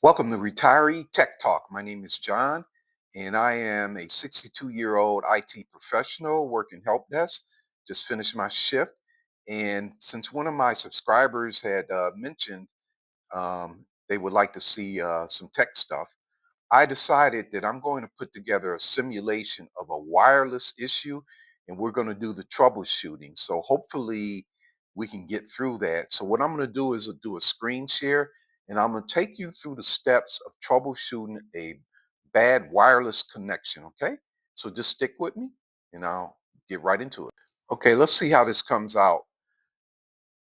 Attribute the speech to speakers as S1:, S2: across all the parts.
S1: Welcome to Retiree Tech Talk. My name is John, and I am a 62-year-old IT professional working help desk. Just finished my shift, and since one of my subscribers had mentioned they would like to see some tech stuff, I decided that I'm going to put together a simulation of a wireless issue, and we're going to do the troubleshooting. So hopefully we can get through that. So what I'm going to do is do a screen share, and I'm going to take you through the steps of troubleshooting a bad wireless connection. Okay, so just stick with me, and I'll get right into it. Okay, let's see how this comes out.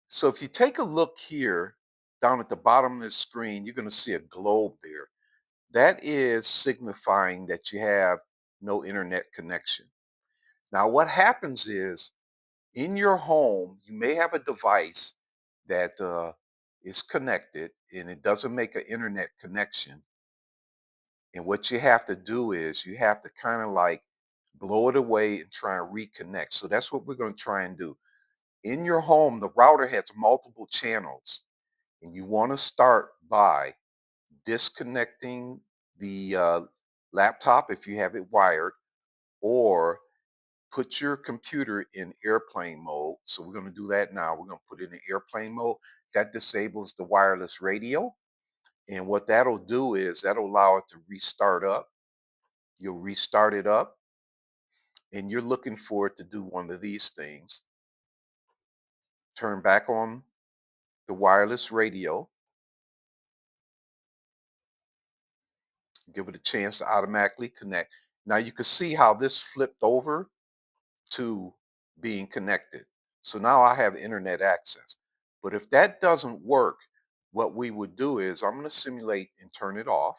S1: So if you take a look here down at the bottom of the screen, you're going to see a globe there. That is signifying that you have no internet connection. Now, what happens is in your home, you may have a device that is connected and it doesn't make an internet connection. And what you have to do is you have to kind of like blow it away and try and reconnect. So that's what we're going to try and do. In your home, the router has multiple channels, and you want to start by disconnecting the laptop if you have it wired, or put your computer in airplane mode. So we're going to do that now. We're going to put it in airplane mode. That disables the wireless radio. And what that'll do is that'll allow it to restart up. You'll restart it up, and you're looking for it to do one of these things. Turn back on the wireless radio, give it a chance to automatically connect. Now you can see how this flipped over to being connected. So now I have internet access. But if that doesn't work, what we would do is I'm going to simulate and turn it off.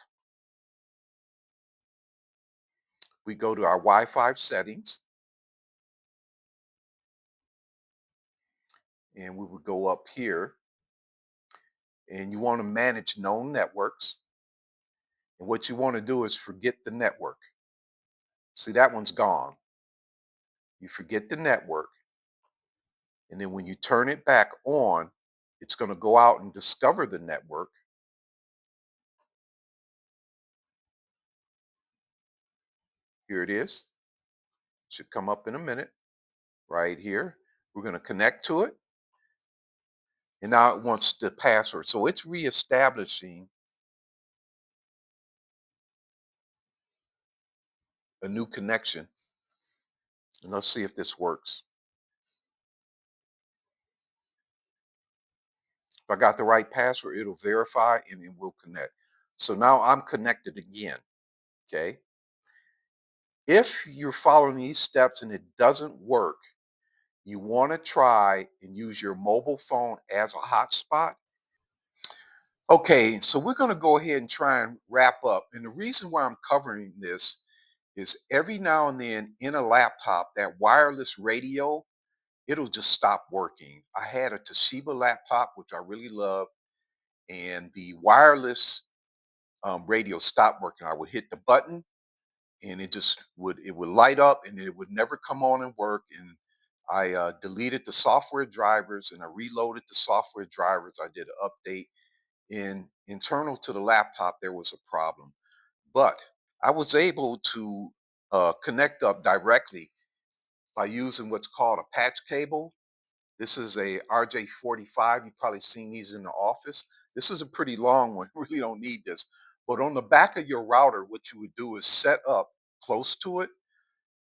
S1: We go to our Wi-Fi settings, and we would go up here, and you want to manage known networks. And what you want to do is forget the network. See, that one's gone. You forget the network, and then when you turn it back on, it's going to go out and discover the network. Here it is. Should come up in a minute right here. We're going to connect to it. And now it wants the password. So it's reestablishing a new connection. And let's see if this works. If I got the right password, it'll verify and it will connect. So now I'm connected again. Okay. If you're following these steps and it doesn't work, you want to try and use your mobile phone as a hotspot. Okay, so we're going to go ahead and try and wrap up. And the reason why I'm covering this is every now and then in a laptop, that wireless radio, it'll just stop working. I had a Toshiba laptop, which I really love, and the wireless radio stopped working. I would hit the button, and it would light up, and it would never come on and work. And I deleted the software drivers, and I reloaded the software drivers. I did an update. In internal to the laptop, there was a problem, but I was able to connect up directly by using what's called a patch cable. This is a RJ45. You've probably seen these in the office. This is a pretty long one. You really don't need this. But on the back of your router, what you would do is set up close to it,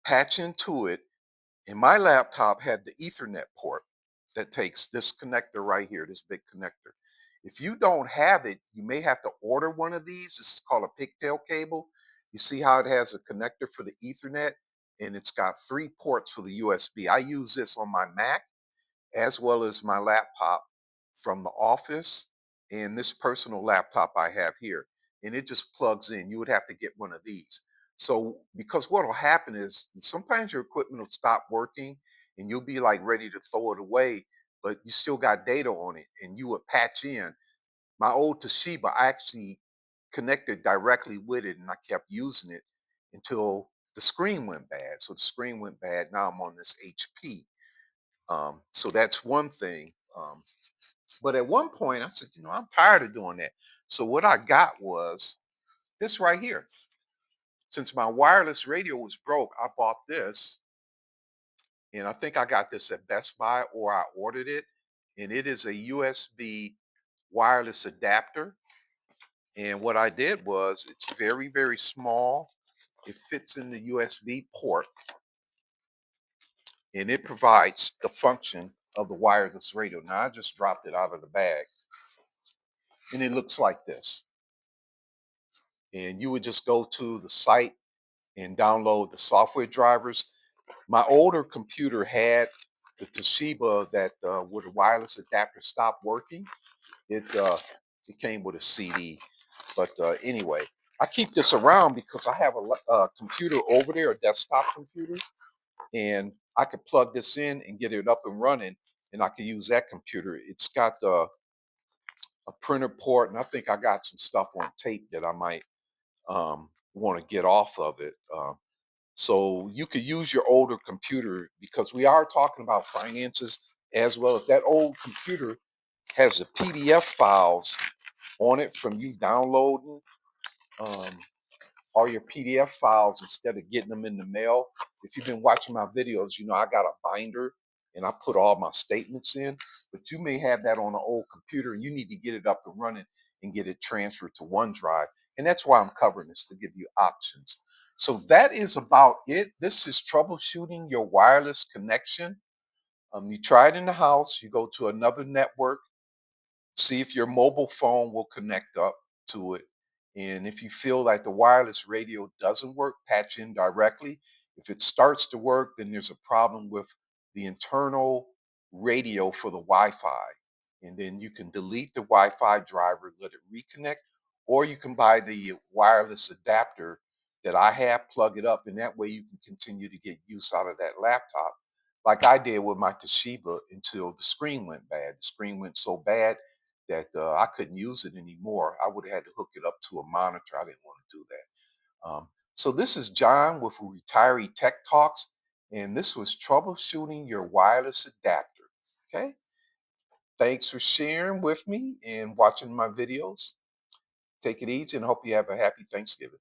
S1: patch into it. And my laptop had the Ethernet port that takes this connector right here, this big connector. If you don't have it, you may have to order one of these. This is called a pigtail cable. You see how it has a connector for the Ethernet, and it's got 3 ports for the USB. I use this on my Mac as well as my laptop from the office and this personal laptop I have here. And it just plugs in. You would have to get one of these. So, because what will happen is sometimes your equipment will stop working and you'll be like ready to throw it away, but you still got data on it and you would patch in. My old Toshiba, I actually connected directly with it and I kept using it until the screen went bad. So the screen went bad. Now I'm on this HP. So that's one thing. Um, but at one point, I said, I'm tired of doing that. So what I got was this right here. Since my wireless radio was broke, I bought this, and I think I got this at Best Buy or I ordered it. And it is a USB wireless adapter. And what I did was it's very, very small. It fits in the USB port and it provides the function of the wireless radio. Now I just dropped it out of the bag and it looks like this. And you would just go to the site and download the software drivers. My older computer had the Toshiba that where the wireless adapter stopped working. It came with a CD, but anyway, I keep this around because I have a computer over there, a desktop computer, and I could plug this in and get it up and running, and I could use that computer. It's got a printer port, and I think I got some stuff on tape that I might want to get off of it. So you could use your older computer because we are talking about finances as well. If that old computer has the PDF files on it from you downloading um, all your PDF files instead of getting them in the mail. If you've been watching my videos, I got a binder and I put all my statements in, but you may have that on an old computer and you need to get it up and running and get it transferred to OneDrive. And that's why I'm covering this, to give you options. So that is about it. This is troubleshooting your wireless connection. You try it in the house, you go to another network, see if your mobile phone will connect up to it. And if you feel like the wireless radio doesn't work, patch in directly. If it starts to work, then there's a problem with the internal radio for the Wi-Fi. And then you can delete the Wi-Fi driver, let it reconnect, or you can buy the wireless adapter that I have, plug it up, and that way you can continue to get use out of that laptop, like I did with my Toshiba until the screen went bad. The screen went so bad that I couldn't use it anymore. I would have had to hook it up to a monitor. I didn't want to do that. So this is John with Retiree Tech Talks, and this was troubleshooting your wireless adapter. Okay. Thanks for sharing with me and watching my videos. Take it easy and hope you have a happy Thanksgiving.